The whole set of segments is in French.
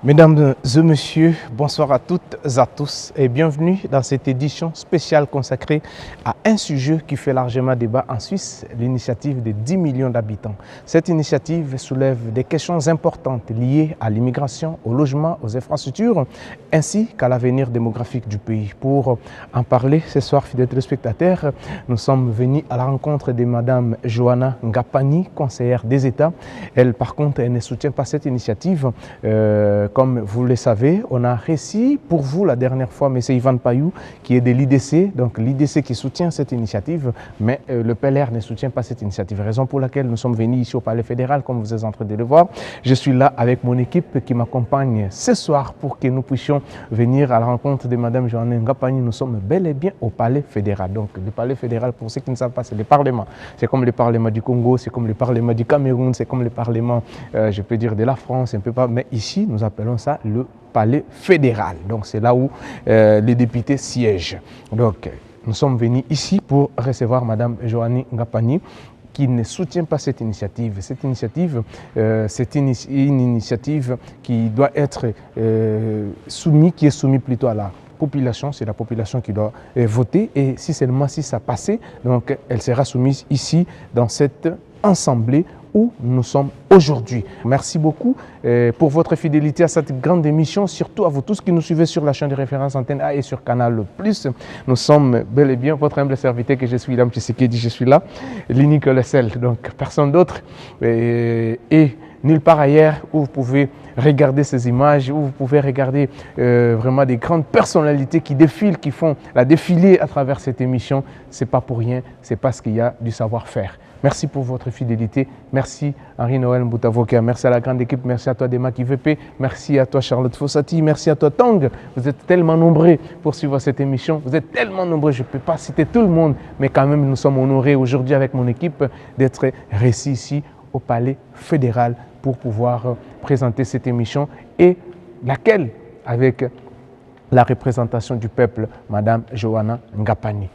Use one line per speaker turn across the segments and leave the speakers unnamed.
Mesdames et messieurs, bonsoir à toutes et à tous et bienvenue dans cette édition spéciale consacrée à un sujet qui fait largement débat en Suisse, l'initiative des 10 millions d'habitants. Cette initiative soulève des questions importantes liées à l'immigration, au logement, aux infrastructures ainsi qu'à l'avenir démographique du pays. Pour en parler ce soir, fidèles téléspectateurs, nous sommes venus à la rencontre de Madame Johanna Ngapani, conseillère des États. Elle, par contre, elle ne soutient pas cette initiative. Comme vous le savez, on a reçu pour vous la dernière fois M. Ivan Payou qui est de l'IDC, donc l'IDC qui soutient cette initiative, mais le PLR ne soutient pas cette initiative. Raison pour laquelle nous sommes venus ici au Palais fédéral, comme vous êtes en train de le voir. Je suis là avec mon équipe qui m'accompagne ce soir pour que nous puissions venir à la rencontre de Mme Johanna Ngapani. Nous sommes bel et bien au Palais fédéral. Donc le Palais fédéral, pour ceux qui ne savent pas, c'est le Parlement. C'est comme le Parlement du Congo, c'est comme le Parlement du Cameroun, c'est comme le Parlement, je peux dire, de la France, un peu pas. Mais ici, nous appelons ça le Palais fédéral. Donc c'est là où les députés siègent. Donc nous sommes venus ici pour recevoir Mme Johanna Ngapani qui ne soutient pas cette initiative. Cette initiative, c'est une initiative qui doit être soumise, qui est soumise plutôt à la population. C'est la population qui doit voter et si seulement si ça passait, donc elle sera soumise ici dans cette assemblée où nous sommes aujourd'hui. Merci beaucoup pour votre fidélité à cette grande émission, surtout à vous tous qui nous suivez sur la chaîne de référence Antenne A et sur Canal+. Nous sommes bel et bien votre humble serviteur que je suis, Lam Tshisekedi, je suis là, l'unique le seul, donc personne d'autre et nulle part ailleurs où vous pouvez regarder ces images, où vous pouvez regarder vraiment des grandes personnalités qui défilent, qui font la défilée à travers cette émission. C'est pas pour rien, c'est parce qu'il y a du savoir-faire. Merci pour votre fidélité. Merci Henri-Noël Mboutavoka. Merci à la grande équipe. Merci à toi Dema Kivp. Merci à toi Charlotte Fossati. Merci à toi Tang. Vous êtes tellement nombreux pour suivre cette émission. Vous êtes tellement nombreux. Je ne peux pas citer tout le monde, mais quand même nous sommes honorés aujourd'hui avec mon équipe d'être réunis ici au Palais fédéral pour pouvoir présenter cette émission et laquelle avec la représentation du peuple, Madame Johanna Ngapani.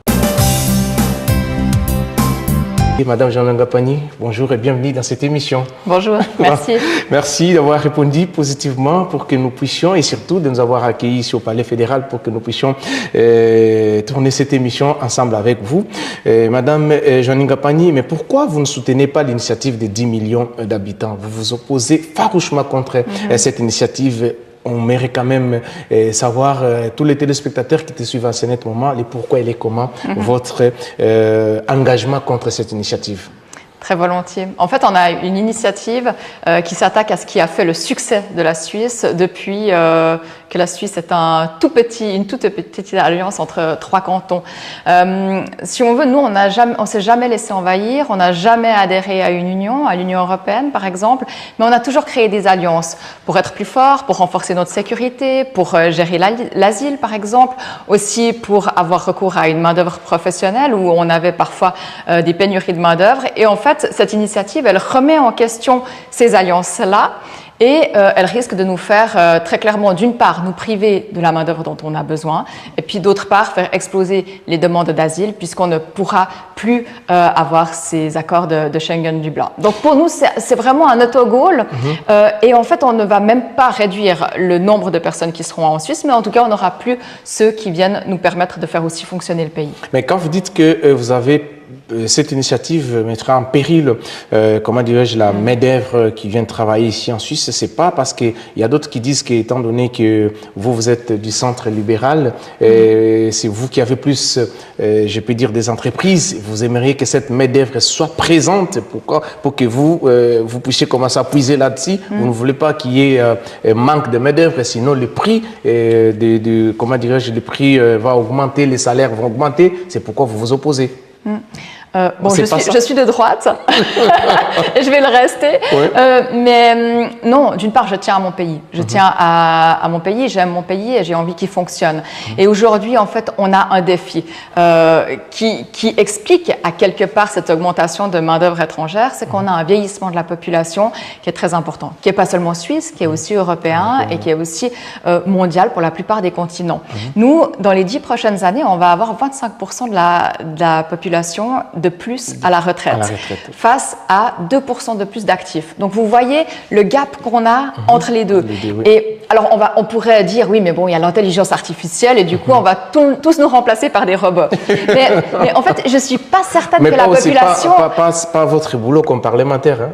Madame Johanna Ngapani, bonjour et bienvenue dans cette émission.
Bonjour, merci.
Merci d'avoir répondu positivement pour que nous puissions et surtout de nous avoir accueillis ici au Palais fédéral pour que nous puissions tourner cette émission ensemble avec vous. Madame Johanna Ngapani, mais pourquoi vous ne soutenez pas l'initiative des 10 millions d'habitants? Vous vous opposez farouchement contre cette initiative. On mérite quand même savoir, tous les téléspectateurs qui te suivent en ce moment, les pourquoi et les comment, votre engagement contre cette initiative.
Très volontiers. En fait, on a une initiative qui s'attaque à ce qui a fait le succès de la Suisse depuis que la Suisse est une toute petite alliance entre 3 cantons. Si on veut, nous, on s'est jamais laissé envahir, on n'a jamais adhéré à l'Union européenne, par exemple, mais on a toujours créé des alliances pour être plus fort, pour renforcer notre sécurité, pour gérer l'asile, par exemple, aussi pour avoir recours à une main-d'œuvre professionnelle où on avait parfois des pénuries de main-d'œuvre. Et en fait, cette initiative, elle remet en question ces alliances-là et elle risque de nous faire très clairement, d'une part, nous priver de la main-d'œuvre dont on a besoin et puis d'autre part, faire exploser les demandes d'asile puisqu'on ne pourra plus avoir ces accords de Schengen-Dublin. Donc pour nous, c'est vraiment un autogol et en fait, on ne va même pas réduire le nombre de personnes qui seront en Suisse, mais en tout cas, on n'aura plus ceux qui viennent nous permettre de faire aussi fonctionner le pays.
Mais quand vous dites que vous avez cette initiative mettra en péril, comment dirais-je, la main-d'œuvre qui vient travailler ici en Suisse, c'est pas parce qu'il y a d'autres qui disent qu'étant donné que vous êtes du centre libéral, c'est vous qui avez plus, je peux dire, des entreprises, vous aimeriez que cette main-d'œuvre soit présente pour que vous puissiez commencer à puiser là-dessus. Vous ne voulez pas qu'il y ait manque de main-d'œuvre, sinon le prix, comment dirais-je, le prix va augmenter, les salaires vont augmenter. C'est pourquoi vous vous opposez.
Bon, je suis de droite et je vais le rester. Mais non, d'une part, je tiens à mon pays. Je tiens à mon pays, j'aime mon pays et j'ai envie qu'il fonctionne. Et aujourd'hui, en fait, on a un défi qui explique à quelque part cette augmentation de main-d'œuvre étrangère, c'est qu'on a un vieillissement de la population qui est très important, qui n'est pas seulement suisse, qui est aussi européen et qui est aussi mondial pour la plupart des continents. Nous, dans les 10 prochaines années, on va avoir 25% de la population de plus à la retraite, face à 2% de plus d'actifs. Donc vous voyez le gap qu'on a entre les deux. Et alors on pourrait dire, oui, mais bon, il y a l'intelligence artificielle et du coup, on va tous nous remplacer par des robots. Mais en fait, je ne suis pas certaine que la population...
Pas votre boulot comme parlementaire. Hein.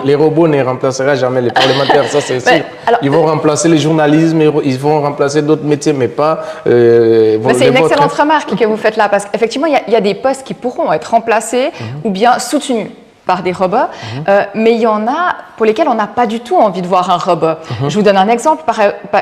Les robots ne remplaceront jamais les parlementaires, ça c'est sûr. Alors, ils vont remplacer le journalisme, ils vont remplacer d'autres métiers, mais pas...
c'est une excellente remarque que vous faites là, parce qu'effectivement, il y a des postes qui pourront être remplacés ou bien soutenus par des robots, mais il y en a pour lesquels on n'a pas du tout envie de voir un robot. Je vous donne un exemple.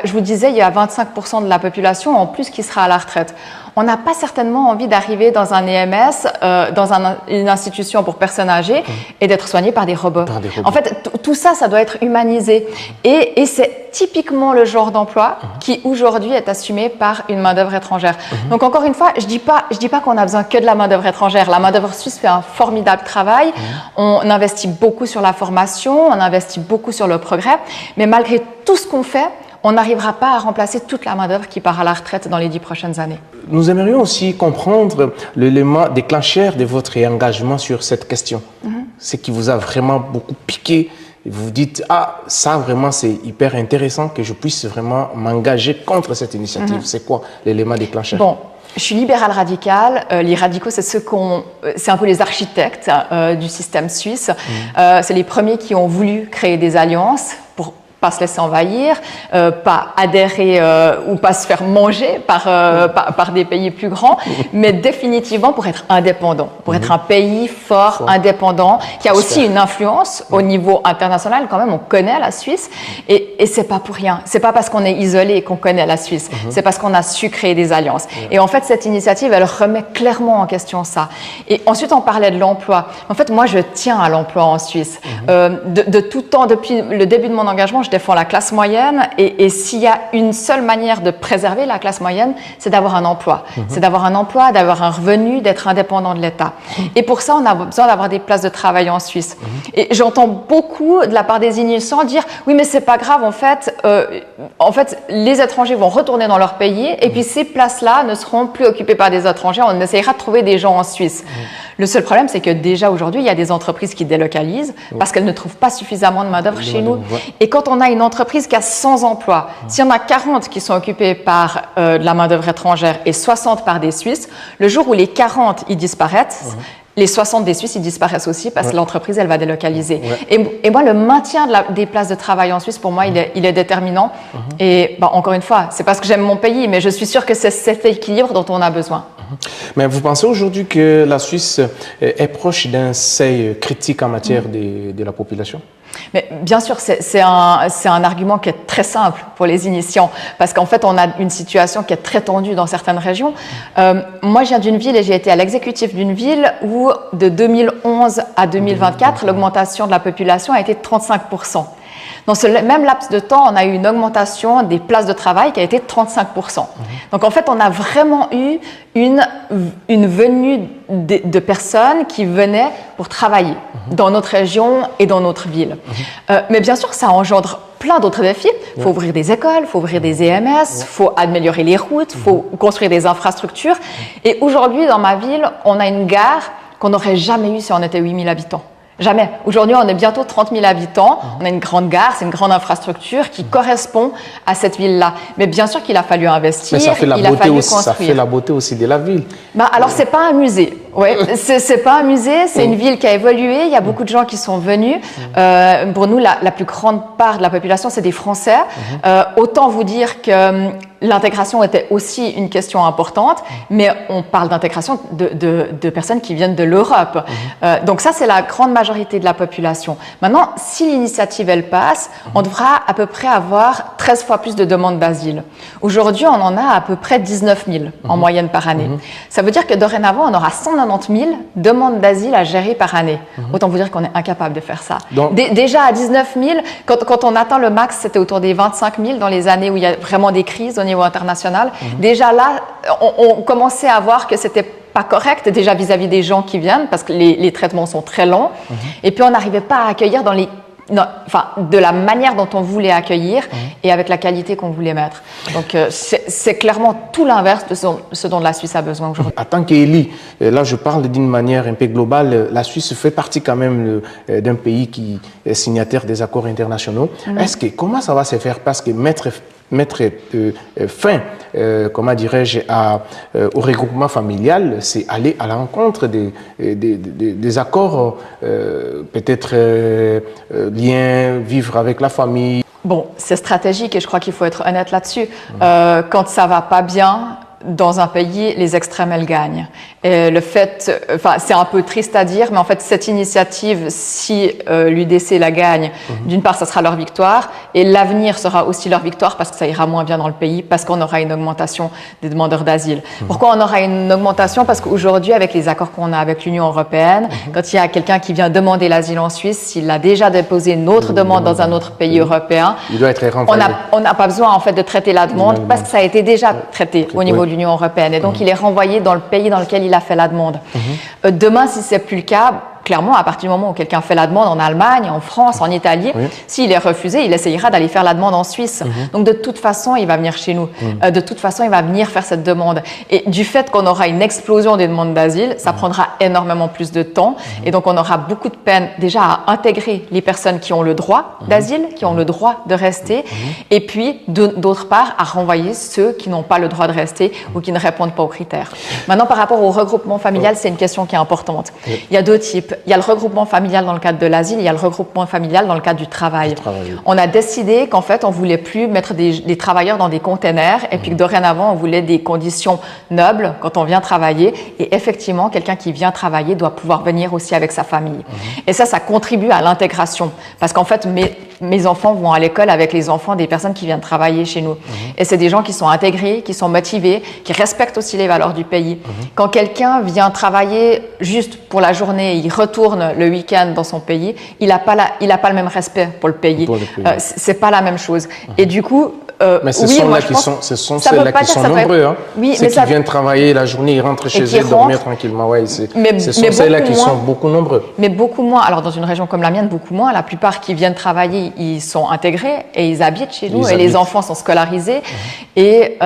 Je vous disais, il y a 25% de la population en plus qui sera à la retraite. On n'a pas certainement envie d'arriver dans un EMS, dans une institution pour personnes âgées, et d'être soigné par des robots. En fait, tout ça, ça doit être humanisé. Et c'est typiquement le genre d'emploi qui, aujourd'hui, est assumé par une main-d'œuvre étrangère. Donc, encore une fois, je dis pas qu'on a besoin que de la main-d'œuvre étrangère. La main-d'œuvre suisse fait un formidable travail. On investit beaucoup sur la formation, on investit beaucoup sur le progrès. Mais malgré tout ce qu'on fait, on n'arrivera pas à remplacer toute la main-d'œuvre qui part à la retraite dans les 10 prochaines années.
Nous aimerions aussi comprendre l'élément déclencheur de votre engagement sur cette question. Ce qui vous a vraiment beaucoup piqué. Vous vous dites, ah, ça vraiment c'est hyper intéressant que je puisse vraiment m'engager contre cette initiative. C'est quoi l'élément déclencheur?
Bon. Je suis libérale radicale. Les radicaux, c'est un peu les architectes du système suisse. C'est les premiers qui ont voulu créer des alliances pour pas se laisser envahir, pas adhérer ou pas se faire manger par des pays plus grands, mais définitivement pour être indépendant, pour être un pays fort, indépendant, qui a aussi une influence au niveau international. Quand même, on connaît la Suisse et c'est pas pour rien. C'est pas parce qu'on est isolé qu'on connaît la Suisse. C'est parce qu'on a su créer des alliances. Et en fait, cette initiative, elle remet clairement en question ça. Et ensuite, on parlait de l'emploi. En fait, moi, je tiens à l'emploi en Suisse. De tout temps, depuis le début de mon engagement, je défends la classe moyenne et s'il y a une seule manière de préserver la classe moyenne, c'est d'avoir un emploi. C'est d'avoir un emploi, d'avoir un revenu, d'être indépendant de l'État. Et pour ça, on a besoin d'avoir des places de travail en Suisse. Et j'entends beaucoup de la part des initiants dire « oui, mais c'est pas grave, en fait, les étrangers vont retourner dans leur pays et puis ces places-là ne seront plus occupées par des étrangers, on essaiera de trouver des gens en Suisse. » Le seul problème, c'est que déjà aujourd'hui, il y a des entreprises qui délocalisent parce qu'elles ne trouvent pas suffisamment de main-d'œuvre chez nous. Et quand on a une entreprise qui a 100 emplois, s'il y en a 40 qui sont occupés par de la main-d'œuvre étrangère et 60 par des Suisses, le jour où les 40 ils disparaissent, les 60 des Suisses, ils disparaissent aussi parce que l'entreprise, elle va délocaliser. Et moi, le maintien des places de travail en Suisse, pour moi, il est déterminant. Et encore une fois, c'est parce que j'aime mon pays, mais je suis sûre que c'est cet équilibre dont on a besoin.
Mais vous pensez aujourd'hui que la Suisse est proche d'un seuil critique en matière de la population?
Mais bien sûr, c'est un argument qui est très simple pour les initiants, parce qu'en fait, on a une situation qui est très tendue dans certaines régions. Moi, je viens d'une ville et j'ai été à l'exécutif d'une ville où, de 2011 à 2024, l'augmentation de la population a été de 35%. Dans ce même laps de temps, on a eu une augmentation des places de travail qui a été de 35%. Donc en fait, on a vraiment eu une venue de personnes qui venaient pour travailler dans notre région et dans notre ville. Mais bien sûr, ça engendre plein d'autres défis. Il faut ouvrir des écoles, il faut ouvrir des EMS, il faut améliorer les routes, il faut construire des infrastructures. Et aujourd'hui, dans ma ville, on a une gare qu'on n'aurait jamais eue si on était 8000 habitants. Jamais. Aujourd'hui, on est bientôt 30 000 habitants. On a une grande gare, c'est une grande infrastructure qui correspond à cette ville-là. Mais bien sûr qu'il a fallu investir,
il a fallu construire. Ça fait la beauté aussi de la ville.
Alors, c'est pas un musée. Ouais, c'est pas un musée, c'est une ville qui a évolué. Il y a beaucoup de gens qui sont venus. Pour nous, la plus grande part de la population, c'est des Français. Autant vous dire que l'intégration était aussi une question importante, mais on parle d'intégration de personnes qui viennent de l'Europe. Donc ça, c'est la grande majorité de la population. Maintenant, si l'initiative, elle passe, on devra à peu près avoir 13 fois plus de demandes d'asile. Aujourd'hui, on en a à peu près 19 000 en moyenne par année. Ça veut dire que dorénavant, on aura 190 000 demandes d'asile à gérer par année. Autant vous dire qu'on est incapable de faire ça. Donc, déjà à 19 000, quand on atteint le max, c'était autour des 25 000 dans les années où il y a vraiment des crises au niveau international. Déjà là, on commençait à voir que c'était pas correct déjà vis-à-vis des gens qui viennent parce que les traitements sont très longs. Et puis on n'arrivait pas à accueillir dans les de la manière dont on voulait accueillir et avec la qualité qu'on voulait mettre. Donc c'est clairement tout l'inverse de ce dont la Suisse a besoin aujourd'hui.
En tant qu'élu, là je parle d'une manière un peu globale, la Suisse fait partie quand même d'un pays qui est signataire des accords internationaux. Comment ça va se faire? Parce que mettre fin, comment dirais-je, au regroupement familial, c'est aller à l'encontre des accords, peut-être liens, vivre avec la famille.
Bon, c'est stratégique et je crois qu'il faut être honnête là-dessus. Quand ça va pas bien dans un pays, les extrêmes, elles gagnent. Et le fait, c'est un peu triste à dire, mais en fait, cette initiative, si l'UDC la gagne, d'une part, ça sera leur victoire, et l'avenir sera aussi leur victoire parce que ça ira moins bien dans le pays, parce qu'on aura une augmentation des demandeurs d'asile. Pourquoi on aura une augmentation? Parce qu'aujourd'hui, avec les accords qu'on a avec l'Union européenne, quand il y a quelqu'un qui vient demander l'asile en Suisse, s'il a déjà déposé une autre demande dans un autre pays européen,
il doit être renvoyé.
On n'a pas besoin, en fait, de traiter la demande parce que ça a été déjà traité au niveau de l'Union européenne. Et donc, il est renvoyé dans le pays dans lequel il a fait la demande. Demain, si c'est plus le cas, clairement, à partir du moment où quelqu'un fait la demande en Allemagne, en France, en Italie, s'il est refusé, il essayera d'aller faire la demande en Suisse. Donc, de toute façon, il va venir chez nous. De toute façon, il va venir faire cette demande. Et du fait qu'on aura une explosion des demandes d'asile, ça prendra énormément plus de temps. Et donc, on aura beaucoup de peine déjà à intégrer les personnes qui ont le droit d'asile, qui ont le droit de rester. Et puis, d'autre part, à renvoyer ceux qui n'ont pas le droit de rester ou qui ne répondent pas aux critères. Maintenant, par rapport au regroupement familial, c'est une question qui est importante. Il y a deux types. Il y a le regroupement familial dans le cadre de l'asile, il y a le regroupement familial dans le cadre du travail. On a décidé qu'en fait, on ne voulait plus mettre des travailleurs dans des containers et puis que dorénavant, on voulait des conditions nobles quand on vient travailler. Et effectivement, quelqu'un qui vient travailler doit pouvoir venir aussi avec sa famille. Et ça contribue à l'intégration. Parce qu'en fait, mes enfants vont à l'école avec les enfants des personnes qui viennent travailler chez nous. Et c'est des gens qui sont intégrés, qui sont motivés, qui respectent aussi les valeurs du pays. Quand quelqu'un vient travailler juste pour la journée, il retourne le week-end dans son pays, il n'a pas le même respect pour le pays. C'est pas la même chose. Et du coup,
mais ce sont ceux-là qui sont nombreux. Hein.
Oui,
ceux qui viennent travailler la journée, ils rentrent chez eux, dormir tranquillement. Ouais, ce sont ceux-là qui sont beaucoup nombreux.
Mais beaucoup moins. Alors, dans une région comme la mienne, beaucoup moins. La plupart qui viennent travailler, ils sont intégrés et ils habitent chez nous. Les enfants sont scolarisés. Et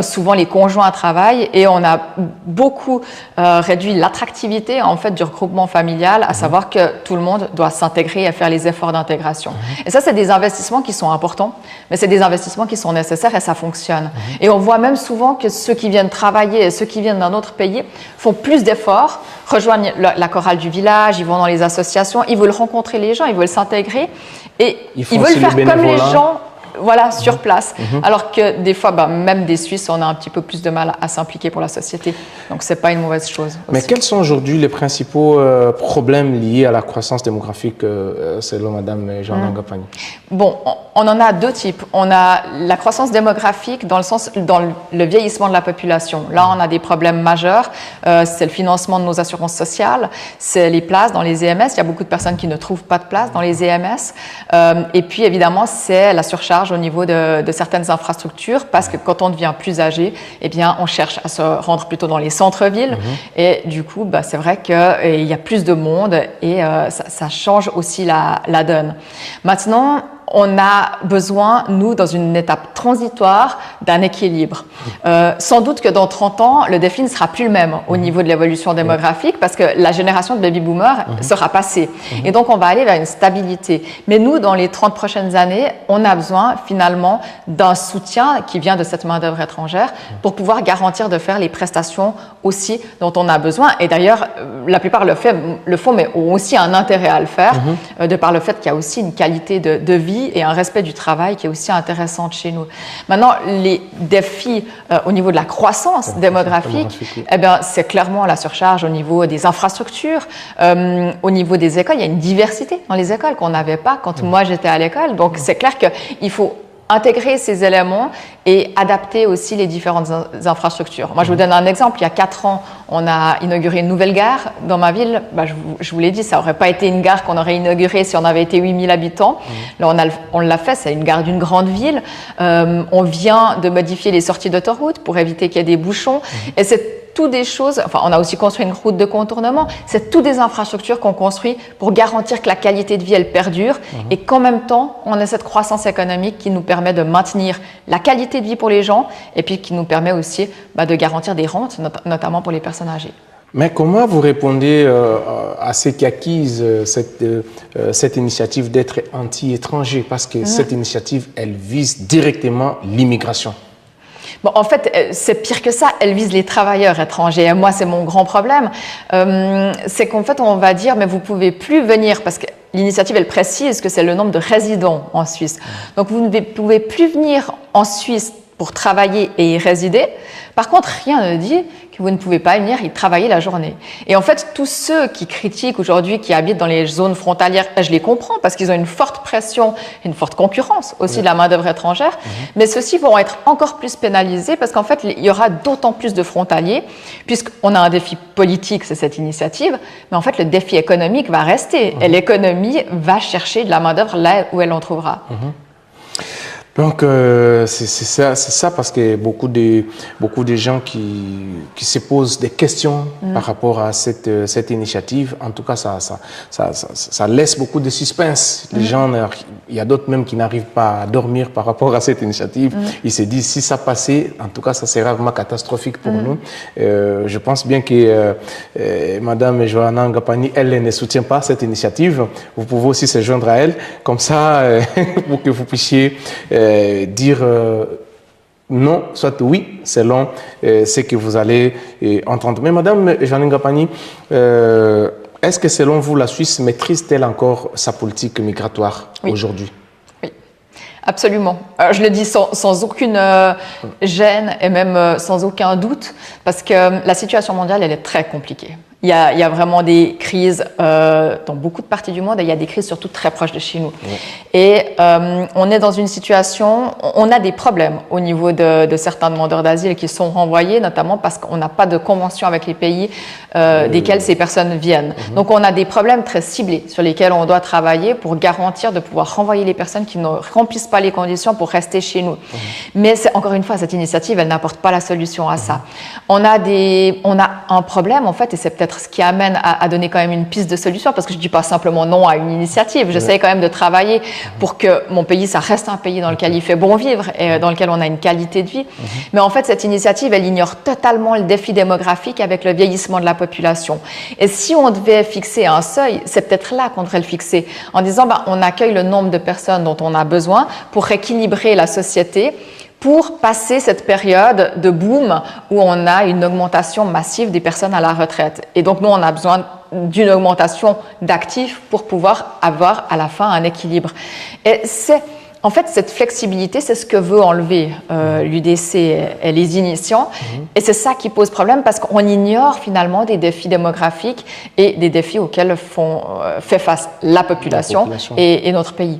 souvent, les conjoints travaillent. Et on a beaucoup réduit l'attractivité en fait, du regroupement familial, à savoir que tout le monde doit s'intégrer et faire les efforts d'intégration. Et ça, c'est des investissements qui sont importants, mais c'est des investissements qui sont nécessaires et ça fonctionne. Et on voit même souvent que ceux qui viennent travailler et ceux qui viennent d'un autre pays font plus d'efforts, rejoignent la chorale du village, ils vont dans les associations, ils veulent rencontrer les gens, ils veulent s'intégrer et ils veulent faire comme les gens sur place. Alors que des fois, même des Suisses, on a un petit peu plus de mal à s'impliquer pour la société. Donc, ce n'est pas une mauvaise chose aussi.
Mais quels sont aujourd'hui les principaux problèmes liés à la croissance démographique selon Mme Jeanne Ngapani?
Bon, on en a deux types. On a la croissance démographique dans le vieillissement de la population. Là, on a des problèmes majeurs. C'est le financement de nos assurances sociales, c'est les places dans les EMS. Il y a beaucoup de personnes qui ne trouvent pas de place dans les EMS. Et puis, évidemment, c'est la surcharge au niveau de certaines infrastructures parce que quand on devient plus âgé, eh bien, on cherche à se rendre plutôt dans les centres-villes. Et du coup, c'est vrai qu'il y a plus de monde et ça change aussi la donne. Maintenant, on a besoin, nous, dans une étape transitoire, d'un équilibre. Sans doute que dans 30 ans, le défi ne sera plus le même au niveau de l'évolution démographique parce que la génération de baby-boomers sera passée. Et donc, on va aller vers une stabilité. Mais nous, dans les 30 prochaines années, on a besoin finalement d'un soutien qui vient de cette main-d'œuvre étrangère pour pouvoir garantir de faire les prestations aussi dont on a besoin. Et d'ailleurs, la plupart le font, mais ont aussi un intérêt à le faire, de par le fait qu'il y a aussi une qualité de vie et un respect du travail qui est aussi intéressante chez nous. Maintenant, les défis au niveau de la croissance démographique, c'est clairement la surcharge au niveau des infrastructures, au niveau des écoles. Il y a une diversité dans les écoles qu'on n'avait pas quand moi j'étais à l'école. Donc, c'est clair qu'il faut intégrer ces éléments et adapter aussi les différentes infrastructures. Moi, je vous donne un exemple. Il y a 4 ans, on a inauguré une nouvelle gare dans ma ville. Je vous l'ai dit, ça n'aurait pas été une gare qu'on aurait inaugurée si on avait été 8000 habitants. Là, on l'a fait, c'est une gare d'une grande ville. On vient de modifier les sorties d'autoroute pour éviter qu'il y ait des bouchons. Et c'est tout des choses, enfin on a aussi construit une route de contournement, c'est toutes des infrastructures qu'on construit pour garantir que la qualité de vie elle perdure et qu'en même temps on a cette croissance économique qui nous permet de maintenir la qualité de vie pour les gens et puis qui nous permet aussi de garantir des rentes, notamment pour les personnes âgées.
Mais comment vous répondez à ceux qui accusent cette initiative d'être anti-étranger? Parce que cette initiative, elle vise directement l'immigration.
Bon, en fait, c'est pire que ça, elle vise les travailleurs étrangers. Et moi, c'est mon grand problème. C'est qu'en fait, on va dire, mais vous ne pouvez plus venir, parce que l'initiative, elle précise que c'est le nombre de résidents en Suisse. Donc, vous ne pouvez plus venir en Suisse pour travailler et y résider. Par contre, rien ne dit que vous ne pouvez pas venir y travailler la journée. Et en fait, tous ceux qui critiquent aujourd'hui, qui habitent dans les zones frontalières, je les comprends parce qu'ils ont une forte pression, une forte concurrence aussi de la main-d'œuvre étrangère, mais ceux-ci vont être encore plus pénalisés parce qu'en fait, il y aura d'autant plus de frontaliers, puisqu'on a un défi politique, c'est cette initiative, mais en fait, le défi économique va rester et l'économie va chercher de la main-d'œuvre là où elle en trouvera.
Donc, c'est ça parce que beaucoup de gens qui se posent des questions par rapport à cette initiative. En tout cas, ça laisse beaucoup de suspense. Les gens, il y a d'autres même qui n'arrivent pas à dormir par rapport à cette initiative. Ils se disent, si ça passait, en tout cas, ça sera vraiment catastrophique pour nous. Je pense bien que Madame Johanna Ngapani, elle ne soutient pas cette initiative. Vous pouvez aussi se joindre à elle, comme ça, pour que vous puissiez dire non, soit oui, selon ce que vous allez entendre. Mais Madame Johanna Ngapani, est-ce que selon vous, la Suisse maîtrise-t-elle encore sa politique migratoire aujourd'hui?
Oui, absolument. Je le dis sans aucune gêne et même sans aucun doute, parce que la situation mondiale, elle est très compliquée. Il y a vraiment des crises dans beaucoup de parties du monde et il y a des crises surtout très proches de chez nous. Et on est dans une situation, on a des problèmes au niveau de certains demandeurs d'asile qui sont renvoyés, notamment parce qu'on n'a pas de convention avec les pays desquels ces personnes viennent. Donc on a des problèmes très ciblés sur lesquels on doit travailler pour garantir de pouvoir renvoyer les personnes qui ne remplissent pas les conditions pour rester chez nous. Mais encore une fois, cette initiative, elle n'apporte pas la solution à ça. On a un problème en fait, et c'est peut-être ce qui amène à donner quand même une piste de solution, parce que je ne dis pas simplement non à une initiative, j'essaie quand même de travailler pour que mon pays, ça reste un pays dans lequel il fait bon vivre et dans lequel on a une qualité de vie. Mais en fait, cette initiative, elle ignore totalement le défi démographique avec le vieillissement de la population. Et si on devait fixer un seuil, c'est peut-être là qu'on devrait le fixer, en disant on accueille le nombre de personnes dont on a besoin pour rééquilibrer la société, pour passer cette période de boom où on a une augmentation massive des personnes à la retraite. Et donc, nous, on a besoin d'une augmentation d'actifs pour pouvoir avoir à la fin un équilibre. Et en fait, cette flexibilité, c'est ce que veut enlever l'UDC et les initiants. Et c'est ça qui pose problème parce qu'on ignore finalement des défis démographiques et des défis auxquels fait face la population. Et notre pays.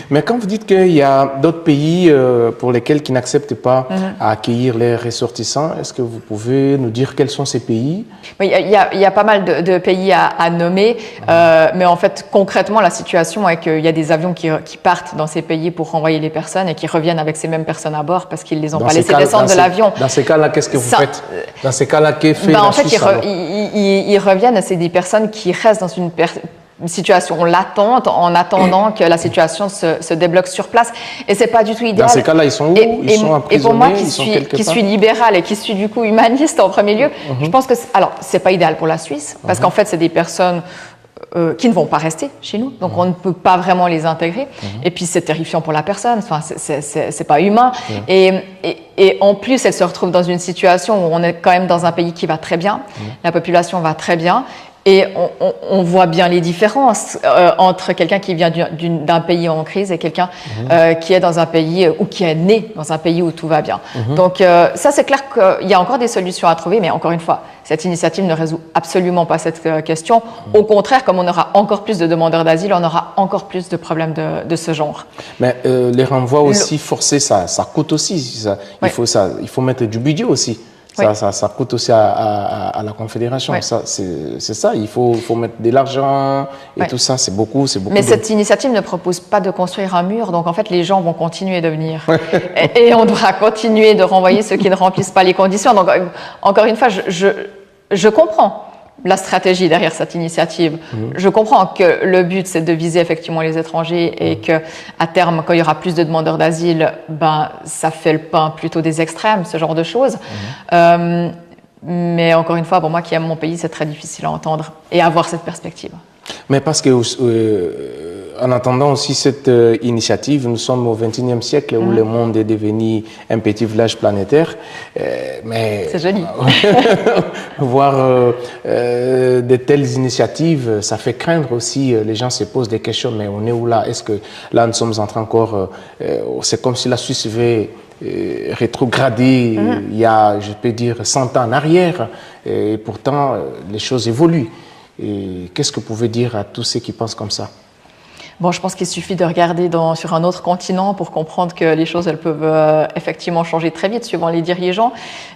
Mais quand vous dites qu'il y a d'autres pays pour lesquels qui n'acceptent pas à accueillir les ressortissants, est-ce que vous pouvez nous dire quels sont ces pays?
Oui, il y a pas mal de pays à nommer, mais en fait, concrètement, la situation est qu'il y a des avions qui partent dans ces pays pour renvoyer les personnes et qui reviennent avec ces mêmes personnes à bord parce qu'ils ne les ont pas laissées descendre de l'avion.
Dans ces cas-là, qu'est-ce que vous faites? Dans ces cas-là, qu'est-ce que fait la Suisse?
En fait, ils reviennent et c'est des personnes qui restent dans une situation latente en attendant que la situation se débloque sur place. Et c'est pas du tout idéal.
Dans ces cas-là, ils sont où? Ils sont emprisonnés?
Et pour moi, qui suis libérale et qui suis du coup humaniste en premier lieu, je pense que c'est pas idéal pour la Suisse parce qu'en fait, c'est des personnes qui ne vont pas rester chez nous, donc on ne peut pas vraiment les intégrer. Et puis c'est terrifiant pour la personne. Enfin, c'est pas humain. Et en plus, elle se retrouve dans une situation où on est quand même dans un pays qui va très bien, la population va très bien. Et on voit bien les différences entre quelqu'un qui vient d'un pays en crise et quelqu'un qui est dans un pays ou qui est né dans un pays où tout va bien. Donc ça, c'est clair qu'il y a encore des solutions à trouver, mais encore une fois, cette initiative ne résout absolument pas cette question. Au contraire, comme on aura encore plus de demandeurs d'asile, on aura encore plus de problèmes de ce genre.
Mais les renvois aussi forcés, ça coûte aussi. Il faut mettre du budget aussi. Ça coûte aussi à la Confédération. Oui. C'est ça, il faut mettre de l'argent et tout ça, c'est beaucoup.
Mais cette initiative ne propose pas de construire un mur, donc en fait les gens vont continuer de venir. et on devra continuer de renvoyer ceux qui ne remplissent pas les conditions. Donc encore une fois, je comprends la stratégie derrière cette initiative. Je comprends que le but, c'est de viser effectivement les étrangers et qu'à terme, quand il y aura plus de demandeurs d'asile, ça fait le pain plutôt des extrêmes, ce genre de choses. Mais encore une fois, pour moi qui aime mon pays, c'est très difficile à entendre et à avoir cette perspective.
Mais parce que, en attendant aussi cette initiative, nous sommes au XXIe siècle où le monde est devenu un petit village planétaire.
C'est joli.
Voir de telles initiatives, ça fait craindre aussi. Les gens se posent des questions, mais on est où là? Est-ce que là, nous sommes en train encore... c'est comme si la Suisse avait rétrogradé il y a, je peux dire, 100 ans en arrière. Et pourtant, les choses évoluent. Et qu'est-ce que vous pouvez dire à tous ceux qui pensent comme ça?
Bon, je pense qu'il suffit de regarder sur un autre continent pour comprendre que les choses, elles peuvent effectivement changer très vite suivant les dirigeants.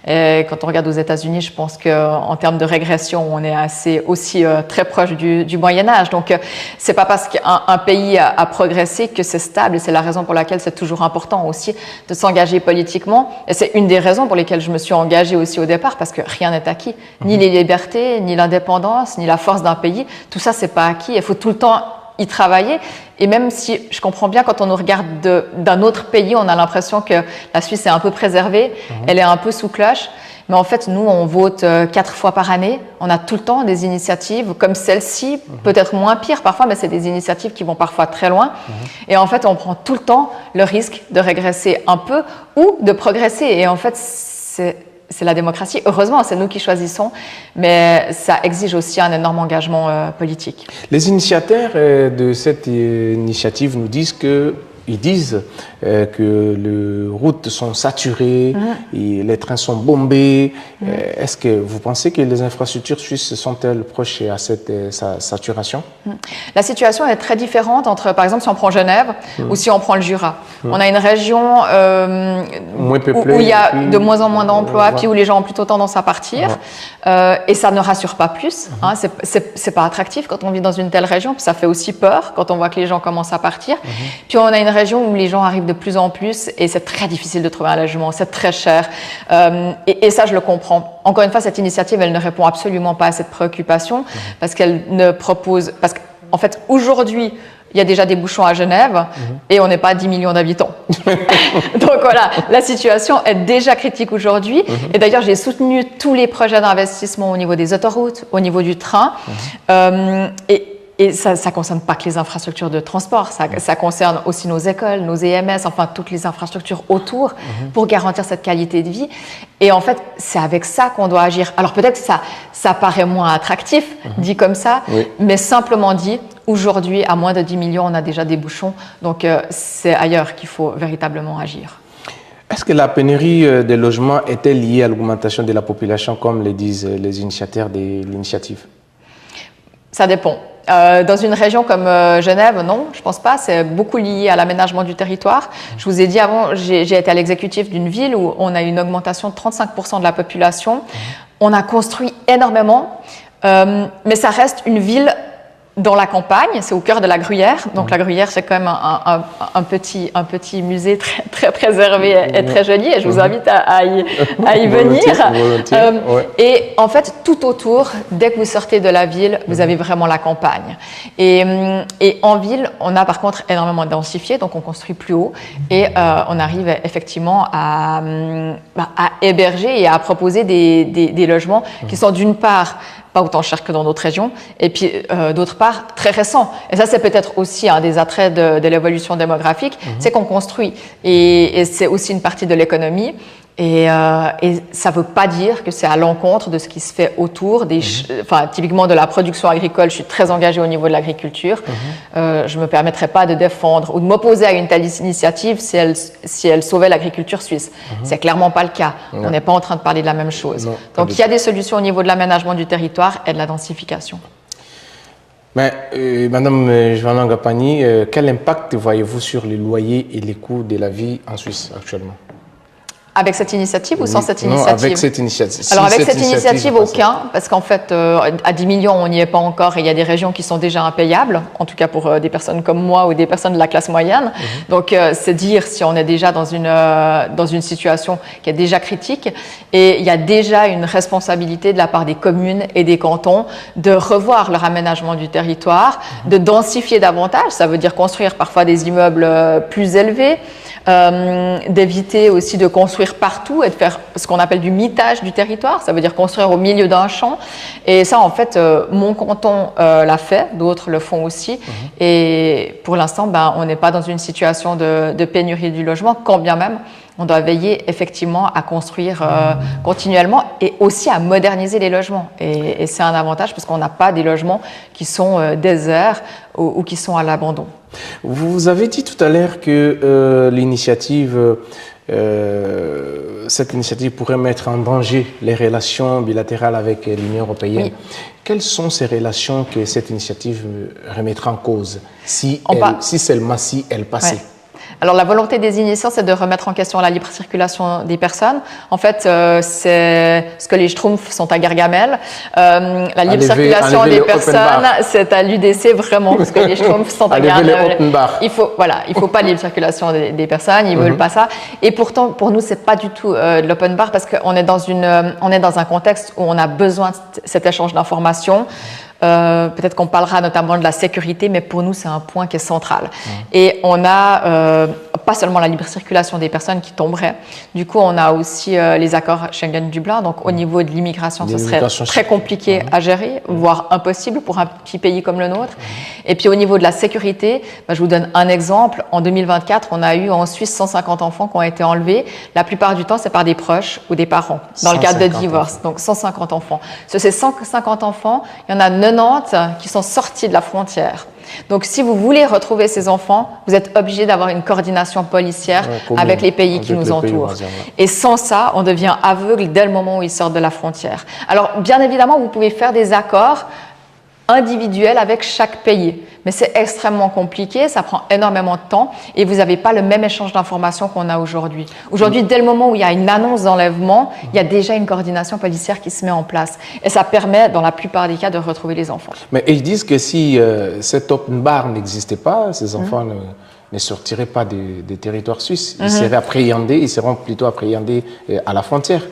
Et quand on regarde aux États-Unis, je pense qu'en termes de régression, on est aussi très proche du Moyen-Âge. Donc, c'est pas parce qu'un pays a progressé que c'est stable. Et c'est la raison pour laquelle c'est toujours important aussi de s'engager politiquement. Et c'est une des raisons pour lesquelles je me suis engagée aussi au départ, parce que rien n'est acquis. Ni les libertés, ni l'indépendance, ni la force d'un pays. Tout ça, c'est pas acquis. Il faut tout le temps y travailler. Et même si je comprends bien, quand on nous regarde d'un autre pays, on a l'impression que la Suisse est un peu préservée, elle est un peu sous cloche. Mais en fait, nous, on vote 4 fois par année. On a tout le temps des initiatives comme celle-ci, peut-être moins pire parfois, mais c'est des initiatives qui vont parfois très loin. Et en fait, on prend tout le temps le risque de régresser un peu ou de progresser. Et en fait, c'est la démocratie. Heureusement, c'est nous qui choisissons, mais ça exige aussi un énorme engagement politique.
Les initiateurs de cette initiative nous disent que les routes sont saturées, et les trains sont bombés. Est-ce que vous pensez que les infrastructures suisses sont-elles proches à cette saturation?
La situation est très différente entre, par exemple, si on prend Genève ou si on prend le Jura. On a une région
moins peuplée,
où il y a de moins en moins d'emplois, puis où les gens ont plutôt tendance à partir. Et ça ne rassure pas plus. C'est pas attractif quand on vit dans une telle région. Puis ça fait aussi peur quand on voit que les gens commencent à partir. Puis on a une région où les gens arrivent de plus en plus et c'est très difficile de trouver un logement, c'est très cher. Et ça, je le comprends. Encore une fois, cette initiative, elle ne répond absolument pas à cette préoccupation parce qu'elle ne propose... Parce qu'en fait, aujourd'hui, il y a déjà des bouchons à Genève et on n'est pas à 10 millions d'habitants. Donc voilà, la situation est déjà critique aujourd'hui. Et d'ailleurs, j'ai soutenu tous les projets d'investissement au niveau des autoroutes, au niveau du train. Et ça ne concerne pas que les infrastructures de transport, ça concerne aussi nos écoles, nos EMS, enfin toutes les infrastructures autour pour garantir cette qualité de vie. Et en fait, c'est avec ça qu'on doit agir. Alors peut-être que ça paraît moins attractif, dit comme ça, mais simplement dit, aujourd'hui, à moins de 10 millions, on a déjà des bouchons. Donc c'est ailleurs qu'il faut véritablement agir.
Est-ce que la pénurie des logements est-elle liée à l'augmentation de la population, comme le disent les initiateurs de l'initiative?
Ça dépend. Dans une région comme Genève, non, je ne pense pas. C'est beaucoup lié à l'aménagement du territoire. Je vous ai dit avant, j'ai été à l'exécutif d'une ville où on a eu une augmentation de 35% de la population. On a construit énormément, mais ça reste une ville dans la campagne, c'est au cœur de la Gruyère. Donc la Gruyère, c'est quand même un petit musée très, très préservé et très joli. Et je vous invite à y venir. Et en fait, tout autour, dès que vous sortez de la ville, vous avez vraiment la campagne. Et en ville, on a par contre énormément densifié, donc on construit plus haut. Et on arrive effectivement à héberger et à proposer des logements qui sont d'une part pas autant cher que dans d'autres régions, et puis d'autre part, très récent. Et ça, c'est peut-être aussi un des attraits de l'évolution démographique, c'est qu'on construit. Et c'est aussi une partie de l'économie. Et ça ne veut pas dire que c'est à l'encontre de ce qui se fait autour, typiquement de la production agricole. Je suis très engagée au niveau de l'agriculture. Je ne me permettrai pas de défendre ou de m'opposer à une telle initiative si elle sauvait l'agriculture suisse. C'est clairement pas le cas. On n'est pas en train de parler de la même chose. Donc il y a des solutions au niveau de l'aménagement du territoire et de la densification.
Mais, Madame Johanna Ngapani, quel impact voyez-vous sur les loyers et les coûts de la vie en Suisse actuellement?
Avec cette initiative ou sans cette
Non,
initiative?
avec cette initiative.
Alors avec cette initiative, aucun, parce qu'en fait, à 10 millions, on n'y est pas encore et il y a des régions qui sont déjà impayables, en tout cas pour des personnes comme moi ou des personnes de la classe moyenne. Donc c'est dire si on est déjà dans une situation qui est déjà critique, et il y a déjà une responsabilité de la part des communes et des cantons de revoir leur aménagement du territoire, de densifier davantage, ça veut dire construire parfois des immeubles plus élevés, d'éviter aussi de construire partout et de faire ce qu'on appelle du mitage du territoire, ça veut dire construire au milieu d'un champ. Et ça, en fait, mon canton l'a fait, d'autres le font aussi. Et pour l'instant, on n'est pas dans une situation de pénurie du logement, quand bien même on doit veiller effectivement à construire continuellement et aussi à moderniser les logements. Et c'est un avantage parce qu'on n'a pas des logements qui sont déserts ou qui sont à l'abandon.
Vous avez dit tout à l'heure que cette initiative pourrait mettre en danger les relations bilatérales avec l'Union européenne. Oui. Quelles sont ces relations que cette initiative remettra en cause, si seulement si elle passait?
Ouais. Alors la volonté des initiants, c'est de remettre en question la libre circulation des personnes. En fait, c'est ce que les Schtroumpfs sont à Gargamel. La libre circulation des personnes, c'est à l'UDC vraiment, parce que les Schtroumpfs sont à Gargamel. Il faut pas de libre circulation des personnes, ils veulent pas ça. Et pourtant, pour nous, c'est pas du tout de l'open bar, parce qu'on est dans un contexte où on a besoin de cet échange d'informations. Peut-être qu'on parlera notamment de la sécurité, mais pour nous, c'est un point qui est central. Et on a pas seulement la libre circulation des personnes qui tomberaient, du coup, on a aussi les accords Schengen-Dublin. Donc, au niveau de l'immigration, ce serait très compliqué à gérer, voire impossible pour un petit pays comme le nôtre. Et puis, au niveau de la sécurité, je vous donne un exemple. En 2024, on a eu en Suisse 150 enfants qui ont été enlevés. La plupart du temps, c'est par des proches ou des parents, dans le cadre de divorce. Donc, 150 enfants. Sur ces 150 enfants, il y en a 90 qui sont sortis de la frontière. Donc, si vous voulez retrouver ces enfants, vous êtes obligé d'avoir une coordination policière avec les pays qui nous entourent. Et sans ça, on devient aveugle dès le moment où ils sortent de la frontière. Alors, bien évidemment, vous pouvez faire des accords individuels avec chaque pays. Mais c'est extrêmement compliqué, ça prend énormément de temps et vous n'avez pas le même échange d'informations qu'on a aujourd'hui. Aujourd'hui, dès le moment où il y a une annonce d'enlèvement, il y a déjà une coordination policière qui se met en place. Et ça permet, dans la plupart des cas, de retrouver les enfants.
Mais ils disent que si cette open bar n'existait pas, ces enfants ne sortiraient pas des territoires suisses. Ils seraient appréhendés, ils seront plutôt appréhendés à la frontière.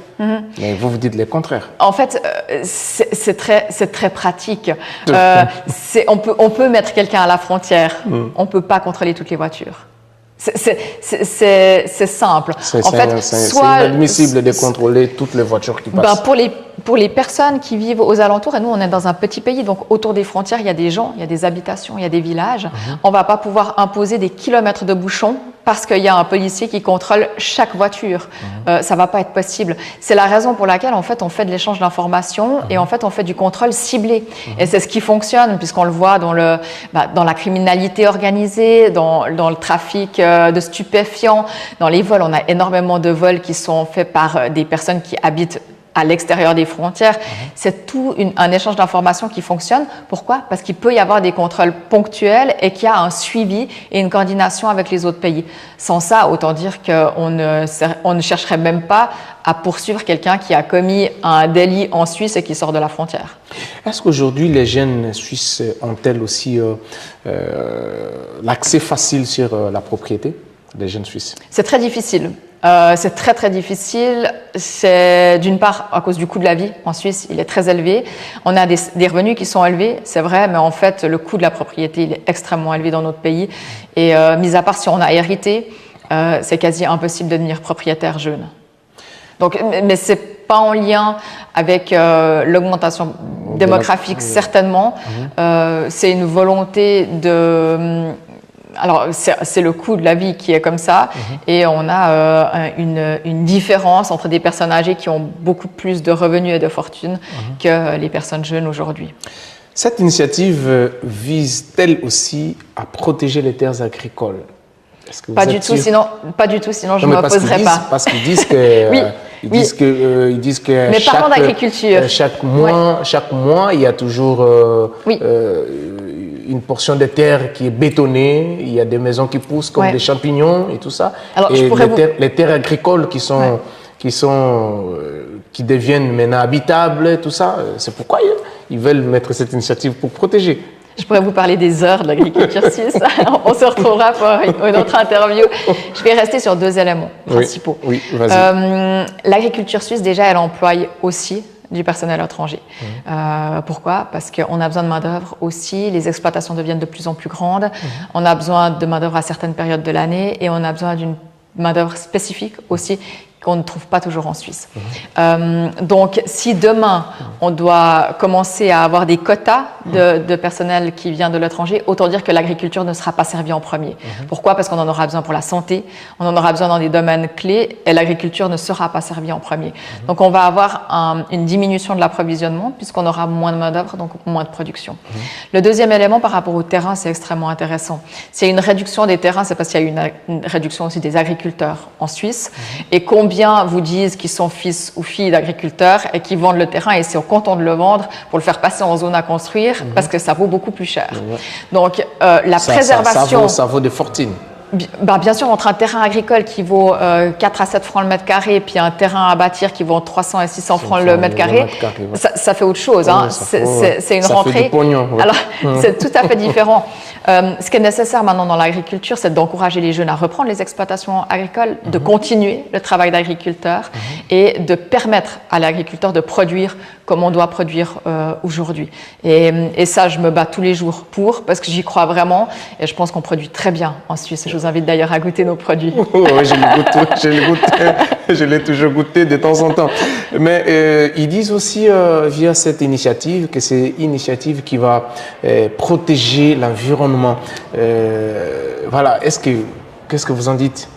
Mais vous dites le contraire.
En fait, c'est très pratique. On peut mettre quelqu'un à la frontière. On ne peut pas contrôler toutes les voitures. C'est simple.
C'est inadmissible de contrôler toutes les voitures qui passent.
Pour les personnes qui vivent aux alentours, et nous on est dans un petit pays, donc autour des frontières il y a des gens, il y a des habitations, il y a des villages. On ne va pas pouvoir imposer des kilomètres de bouchons parce qu'il y a un policier qui contrôle chaque voiture. Ça ne va pas être possible. C'est la raison pour laquelle en fait, on fait de l'échange d'informations et en fait on fait du contrôle ciblé. Et c'est ce qui fonctionne puisqu'on le voit dans la criminalité organisée, dans le trafic de stupéfiants, dans les vols. On a énormément de vols qui sont faits par des personnes qui habitent à l'extérieur des frontières. C'est tout un échange d'informations qui fonctionne. Pourquoi? Parce qu'il peut y avoir des contrôles ponctuels et qu'il y a un suivi et une coordination avec les autres pays. Sans ça, autant dire qu'on ne chercherait même pas à poursuivre quelqu'un qui a commis un délit en Suisse et qui sort de la frontière.
Est-ce qu'aujourd'hui, les jeunes Suisses ont-elles aussi l'accès facile sur la propriété des jeunes Suisses?
C'est très difficile. C'est très très difficile. C'est d'une part à cause du coût de la vie en Suisse, il est très élevé. On a des revenus qui sont élevés, c'est vrai, mais en fait le coût de la propriété il est extrêmement élevé dans notre pays. Et mis à part si on a hérité, c'est quasi impossible de devenir propriétaire jeune. Donc, mais c'est pas en lien avec l'augmentation démographique certainement. C'est une volonté de alors, c'est le coût de la vie qui est comme ça, et on a une différence entre des personnes âgées qui ont beaucoup plus de revenus et de fortune que les personnes jeunes aujourd'hui.
Cette initiative vise-t-elle aussi à protéger les terres agricoles?
Pas du tout, sinon je ne m'opposerai pas.
Parce qu'ils disent que... Ils disent que
mais parlons d'agriculture.
Chaque mois, il y a toujours une portion de terre qui est bétonnée, il y a des maisons qui poussent comme des champignons et tout ça.
Alors,
et les terres agricoles qui deviennent maintenant habitables, tout ça, c'est pourquoi ils veulent mettre cette initiative pour protéger.
Je pourrais vous parler des heures de l'agriculture suisse. On se retrouvera pour une autre interview. Je vais rester sur 2 éléments principaux.
Oui, vas-y.
L'agriculture suisse, déjà, elle emploie aussi du personnel étranger. Pourquoi? Parce qu'on a besoin de main-d'œuvre aussi. Les exploitations deviennent de plus en plus grandes. On a besoin de main-d'œuvre à certaines périodes de l'année et on a besoin d'une main-d'œuvre spécifique aussi qu'on ne trouve pas toujours en Suisse. Donc, si demain, on doit commencer à avoir des quotas de personnel qui vient de l'étranger, autant dire que l'agriculture ne sera pas servie en premier. Pourquoi? Parce qu'on en aura besoin pour la santé, on en aura besoin dans des domaines clés, et l'agriculture ne sera pas servie en premier. Donc, on va avoir une diminution de l'approvisionnement, puisqu'on aura moins de main-d'œuvre, donc moins de production. Le deuxième élément, par rapport au terrain, c'est extrêmement intéressant. S'il y a une réduction des terrains, c'est parce qu'il y a une réduction aussi des agriculteurs en Suisse, et combien vous disent qu'ils sont fils ou filles d'agriculteurs et qui vendent le terrain et sont contents de le vendre pour le faire passer en zone à construire parce que ça vaut beaucoup plus cher. Donc, la préservation...
Ça vaut des fortunes.
Bien sûr, entre un terrain agricole qui vaut 4 à 7 francs le mètre carré et puis un terrain à bâtir qui vaut 300 et 600 francs le mètre carré, ça fait autre chose. Hein. C'est une rentrée.
Fait du pognon,
Alors, c'est tout à fait différent. Ce qui est nécessaire maintenant dans l'agriculture, c'est d'encourager les jeunes à reprendre les exploitations agricoles, de continuer le travail d'agriculteur et de permettre à l'agriculteur de produire comme on doit produire aujourd'hui. Et ça, je me bats tous les jours pour, parce que j'y crois vraiment et je pense qu'on produit très bien en Suisse. Je vous invite d'ailleurs à goûter nos produits.
Oui, je l'ai toujours goûté de temps en temps. Mais ils disent aussi via cette initiative que c'est une initiative qui va protéger l'environnement. Voilà, qu'est-ce que vous en dites?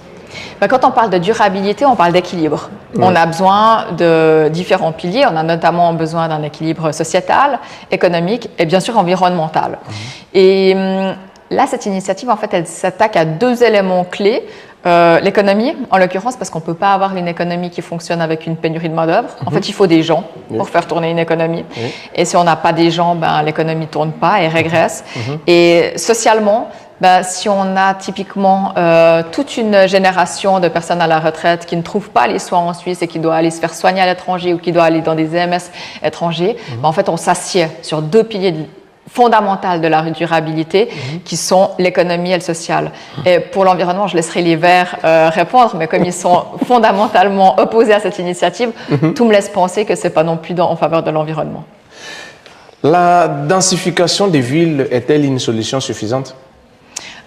Quand on parle de durabilité, on parle d'équilibre. On a besoin de différents piliers. On a notamment besoin d'un équilibre sociétal, économique et bien sûr environnemental. Et là, cette initiative, en fait, elle s'attaque à 2 éléments clés. L'économie, en l'occurrence, parce qu'on ne peut pas avoir une économie qui fonctionne avec une pénurie de main-d'œuvre. En fait, il faut des gens pour faire tourner une économie. Et si on n'a pas des gens, l'économie ne tourne pas et régresse. Et socialement, si on a typiquement toute une génération de personnes à la retraite qui ne trouvent pas les soins en Suisse et qui doivent aller se faire soigner à l'étranger ou qui doivent aller dans des EMS étrangers, en fait, on s'assied sur 2 piliers fondamentales de la durabilité qui sont l'économie et le social. Et pour l'environnement, je laisserai les Verts répondre, mais comme ils sont fondamentalement opposés à cette initiative, tout me laisse penser que ce n'est pas non plus en faveur de l'environnement.
La densification des villes est-elle une solution suffisante?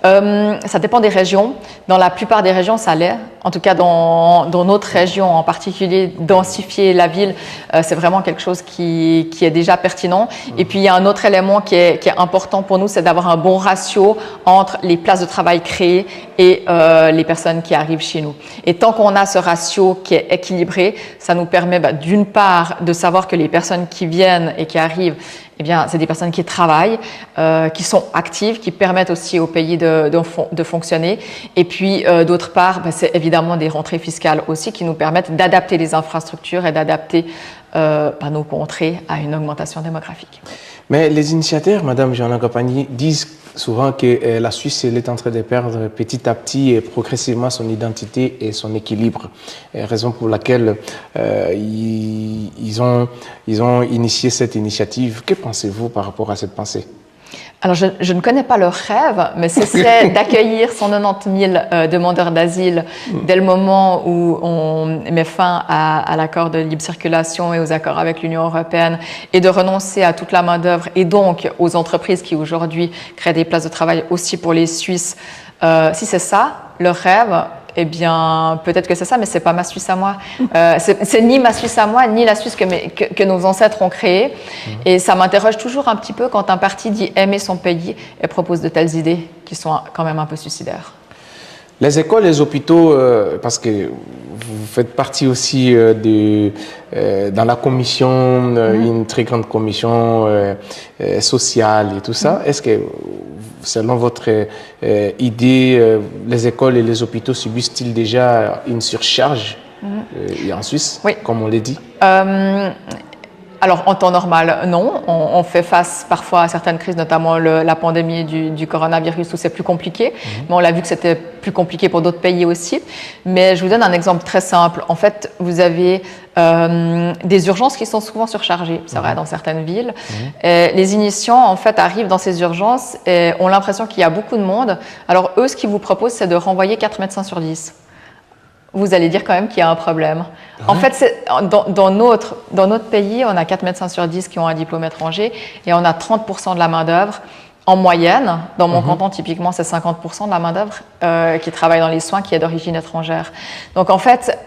Ça dépend des régions. Dans la plupart des régions, ça l'est. En tout cas, dans notre région en particulier, densifier la ville, c'est vraiment quelque chose qui est déjà pertinent. Et puis, il y a un autre élément qui est important pour nous, c'est d'avoir un bon ratio entre les places de travail créées et les personnes qui arrivent chez nous. Et tant qu'on a ce ratio qui est équilibré, ça nous permet d'une part de savoir que les personnes qui viennent et qui arrivent, eh bien, c'est des personnes qui travaillent, qui sont actives, qui permettent aussi au pays de fonctionner. Et puis, d'autre part, c'est évidemment des rentrées fiscales aussi qui nous permettent d'adapter les infrastructures et d'adapter nos contrées à une augmentation démographique.
Mais les initiateurs, Madame Johanna Gopani, disent souvent que la Suisse elle est en train de perdre petit à petit et progressivement son identité et son équilibre. Raison pour laquelle ils ont initié cette initiative. Que pensez-vous par rapport à cette pensée?
Alors, je ne connais pas leur rêve, mais ce serait d'accueillir 190 000 demandeurs d'asile dès le moment où on met fin à l'accord de libre circulation et aux accords avec l'Union européenne et de renoncer à toute la main-d'œuvre et donc aux entreprises qui aujourd'hui créent des places de travail aussi pour les Suisses. Si c'est ça, leur rêve, eh bien, peut-être que c'est ça, mais c'est pas ma Suisse à moi. C'est ni ma Suisse à moi, ni la Suisse que nos ancêtres ont créée. Et ça m'interroge toujours un petit peu quand un parti dit aimer son pays et propose de telles idées qui sont quand même un peu suicidaires.
Les écoles, les hôpitaux, parce que vous faites partie aussi dans la commission, une très grande commission sociale et tout ça. Est-ce que, selon votre idée, les écoles et les hôpitaux subissent-ils déjà une surcharge en Suisse,
oui,
comme on l'a dit?
Alors, en temps normal, non. On fait face parfois à certaines crises, notamment la pandémie du coronavirus, où c'est plus compliqué. Mais on l'a vu que c'était plus compliqué pour d'autres pays aussi. Mais je vous donne un exemple très simple. En fait, vous avez des urgences qui sont souvent surchargées, c'est vrai, dans certaines villes. Les initiants, en fait, arrivent dans ces urgences et ont l'impression qu'il y a beaucoup de monde. Alors, eux, ce qu'ils vous proposent, c'est de renvoyer 4 médecins sur 10. Vous allez dire quand même qu'il y a un problème. En fait, dans notre pays, on a 4 médecins sur 10 qui ont un diplôme étranger et on a 30% de la main-d'œuvre. En moyenne, dans mon canton, typiquement, c'est 50% de la main-d'œuvre qui travaille dans les soins qui est d'origine étrangère. Donc, en fait,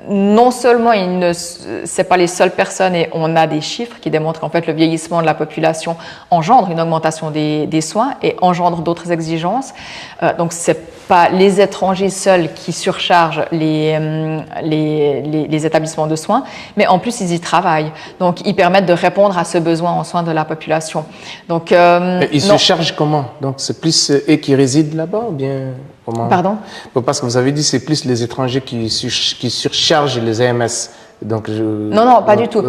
non seulement c'est pas les seules personnes, et on a des chiffres qui démontrent qu'en fait le vieillissement de la population engendre une augmentation des soins et engendre d'autres exigences. Donc c'est pas les étrangers seuls qui surchargent les établissements de soins, mais en plus ils y travaillent. Donc ils permettent de répondre à ce besoin en soins de la population. Donc
ils se chargent comment? Donc c'est plus eux qui résident là-bas ou bien comment?
Pardon?
Parce que vous avez dit c'est plus les étrangers qui surchargent les AMS. Donc
non, pas du tout.